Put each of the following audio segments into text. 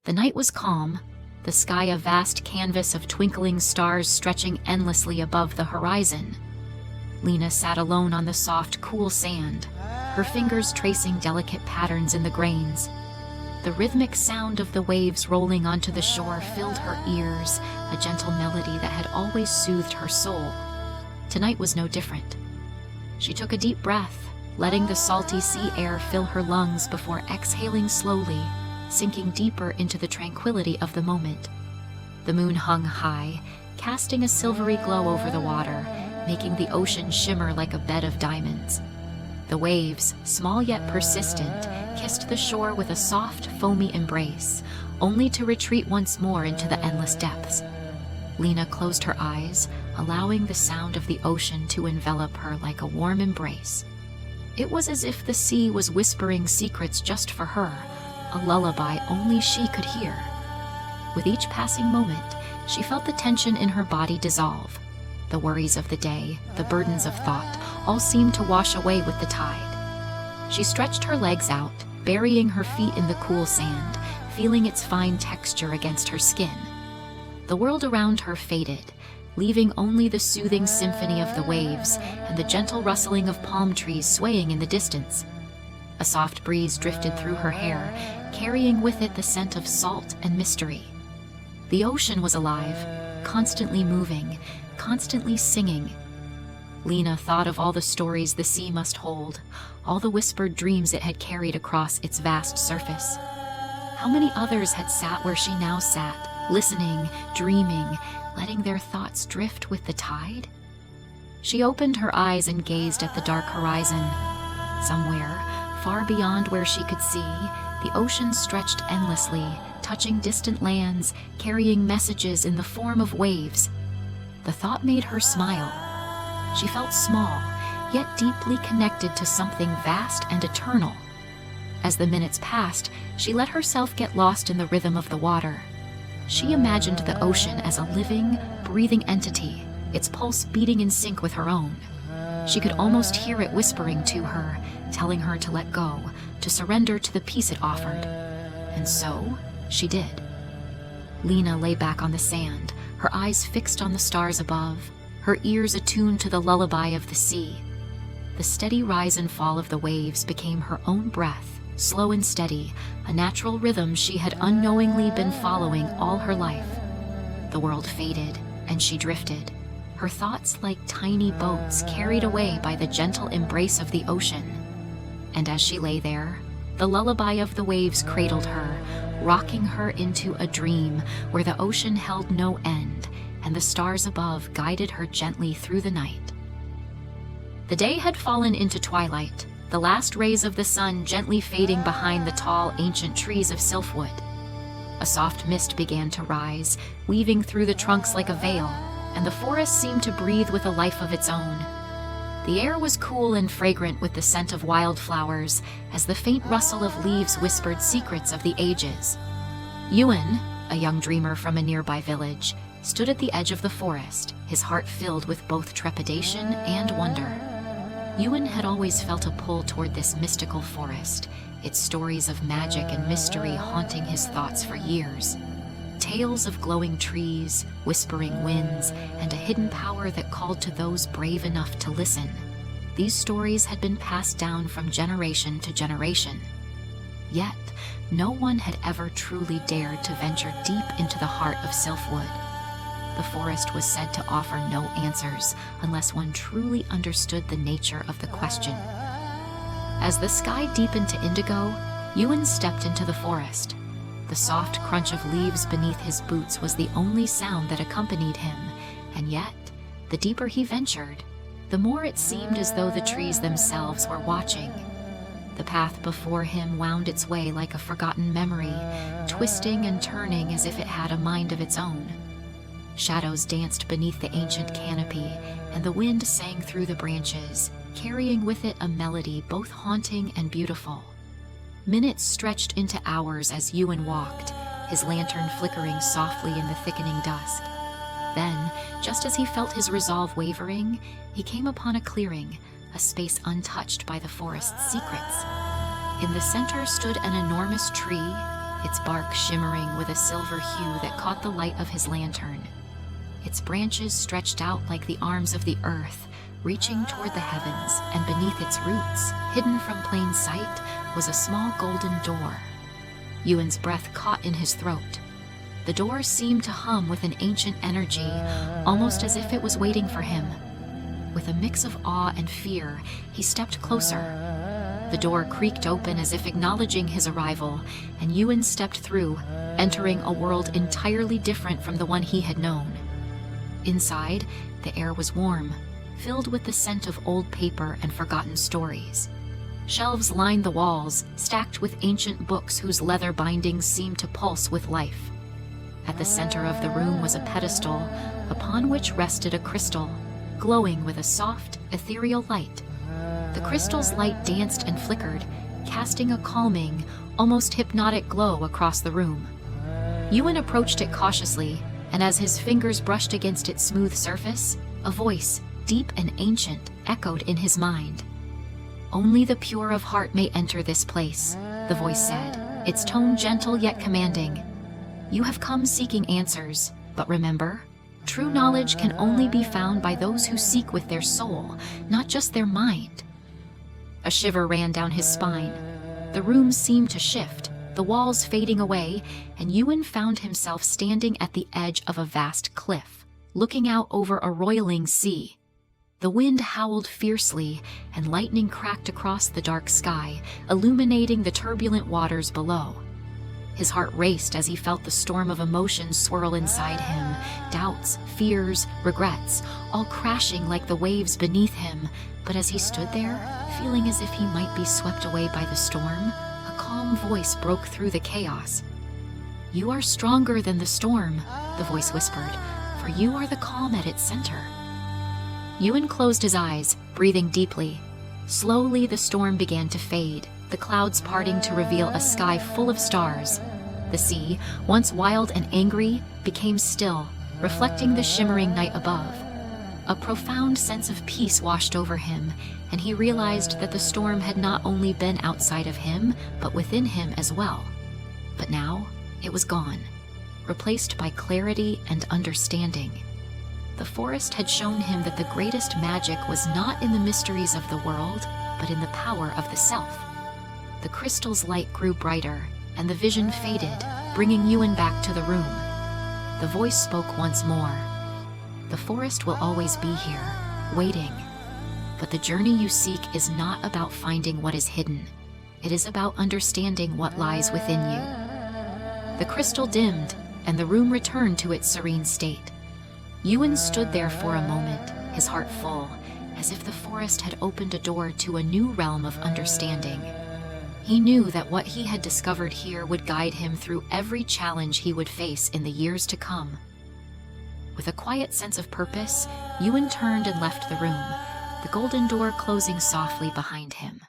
The night was calm, the sky a vast canvas of twinkling stars stretching endlessly above the horizon. Lena sat alone on the soft, cool sand, her fingers tracing delicate patterns in the grains. The rhythmic sound of the waves rolling onto the shore filled her ears, a gentle melody that had always soothed her soul. Tonight was no different. She took a deep breath, letting the salty sea air fill her lungs before exhaling slowly, sinking deeper into the tranquility of the moment. The moon hung high, casting a silvery glow over the water, making the ocean shimmer like a bed of diamonds. The waves, small yet persistent, kissed the shore with a soft, foamy embrace, only to retreat once more into the endless depths. Lena closed her eyes, allowing the sound of the ocean to envelop her like a warm embrace. It was as if the sea was whispering secrets just for her, a lullaby only she could hear. With each passing moment, she felt the tension in her body dissolve. The worries of the day, the burdens of thought, all seemed to wash away with the tide. She stretched her legs out, burying her feet in the cool sand, feeling its fine texture against her skin. The world around her faded, leaving only the soothing symphony of the waves and the gentle rustling of palm trees swaying in the distance. A soft breeze drifted through her hair, carrying with it the scent of salt and mystery. The ocean was alive, constantly moving, constantly singing. Lena thought of all the stories the sea must hold, all the whispered dreams it had carried across its vast surface. How many others had sat where she now sat, listening, dreaming, letting their thoughts drift with the tide? She opened her eyes and gazed at the dark horizon. Somewhere, far beyond where she could see, the ocean stretched endlessly, touching distant lands, carrying messages in the form of waves. The thought made her smile. She felt small, yet deeply connected to something vast and eternal. As the minutes passed, she let herself get lost in the rhythm of the water. She imagined the ocean as a living, breathing entity, its pulse beating in sync with her own. She could almost hear it whispering to her, telling her to let go, to surrender to the peace it offered. And so, she did. Lena lay back on the sand, her eyes fixed on the stars above, her ears attuned to the lullaby of the sea. The steady rise and fall of the waves became her own breath, slow and steady, a natural rhythm she had unknowingly been following all her life. The world faded, and she drifted, her thoughts like tiny boats carried away by the gentle embrace of the ocean. And as she lay there, the lullaby of the waves cradled her, rocking her into a dream where the ocean held no end, and the stars above guided her gently through the night. The day had fallen into twilight, the last rays of the sun gently fading behind the tall, ancient trees of sylphwood. A soft mist began to rise, weaving through the trunks like a veil, and the forest seemed to breathe with a life of its own. The air was cool and fragrant with the scent of wildflowers, as the faint rustle of leaves whispered secrets of the ages. Ewan, a young dreamer from a nearby village, stood at the edge of the forest, his heart filled with both trepidation and wonder. Ewan had always felt a pull toward this mystical forest, its stories of magic and mystery haunting his thoughts for years. Tales of glowing trees, whispering winds, and a hidden power that called to those brave enough to listen. These stories had been passed down from generation to generation. Yet, no one had ever truly dared to venture deep into the heart of Sylphwood. The forest was said to offer no answers unless one truly understood the nature of the question. As the sky deepened to indigo, Ewan stepped into the forest. The soft crunch of leaves beneath his boots was the only sound that accompanied him, and yet, the deeper he ventured, the more it seemed as though the trees themselves were watching. The path before him wound its way like a forgotten memory, twisting and turning as if it had a mind of its own. Shadows danced beneath the ancient canopy, and the wind sang through the branches, carrying with it a melody both haunting and beautiful. Minutes stretched into hours as Ewan walked, his lantern flickering softly in the thickening dusk. Then, just as he felt his resolve wavering, he came upon a clearing, a space untouched by the forest's secrets. In the center stood an enormous tree, its bark shimmering with a silver hue that caught the light of his lantern. Its branches stretched out like the arms of the earth, reaching toward the heavens, and beneath its roots, hidden from plain sight, was a small golden door. Ewan's breath caught in his throat. The door seemed to hum with an ancient energy, almost as if it was waiting for him. With a mix of awe and fear, he stepped closer. The door creaked open as if acknowledging his arrival, and Ewan stepped through, entering a world entirely different from the one he had known. Inside, the air was warm, filled with the scent of old paper and forgotten stories. Shelves lined the walls, stacked with ancient books whose leather bindings seemed to pulse with life. At the center of the room was a pedestal, upon which rested a crystal, glowing with a soft, ethereal light. The crystal's light danced and flickered, casting a calming, almost hypnotic glow across the room. Ewan approached it cautiously, and as his fingers brushed against its smooth surface, a voice, deep and ancient, echoed in his mind. "Only the pure of heart may enter this place," the voice said, its tone gentle yet commanding. "You have come seeking answers, but remember, true knowledge can only be found by those who seek with their soul, not just their mind." A shiver ran down his spine. The room seemed to shift, the walls fading away, and Ewan found himself standing at the edge of a vast cliff, looking out over a roiling sea. The wind howled fiercely, and lightning cracked across the dark sky, illuminating the turbulent waters below. His heart raced as he felt the storm of emotions swirl inside him, doubts, fears, regrets, all crashing like the waves beneath him. But as he stood there, feeling as if he might be swept away by the storm, a calm voice broke through the chaos. "You are stronger than the storm," the voice whispered, "for you are the calm at its center." Ewan closed his eyes, breathing deeply. Slowly the storm began to fade, the clouds parting to reveal a sky full of stars. The sea, once wild and angry, became still, reflecting the shimmering night above. A profound sense of peace washed over him, and he realized that the storm had not only been outside of him, but within him as well. But now, it was gone, replaced by clarity and understanding. The forest had shown him that the greatest magic was not in the mysteries of the world, but in the power of the self. The crystal's light grew brighter, and the vision faded, bringing Ewan back to the room. The voice spoke once more. "The forest will always be here, waiting. But the journey you seek is not about finding what is hidden. It is about understanding what lies within you." The crystal dimmed, and the room returned to its serene state. Ewan stood there for a moment, his heart full, as if the forest had opened a door to a new realm of understanding. He knew that what he had discovered here would guide him through every challenge he would face in the years to come. With a quiet sense of purpose, Ewan turned and left the room, the golden door closing softly behind him.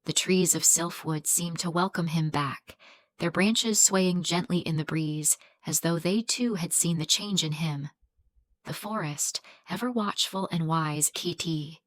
The trees of sylphwood seemed to welcome him back, their branches swaying gently in the breeze, as though they too had seen the change in him. The forest, ever watchful and wise, Kiti,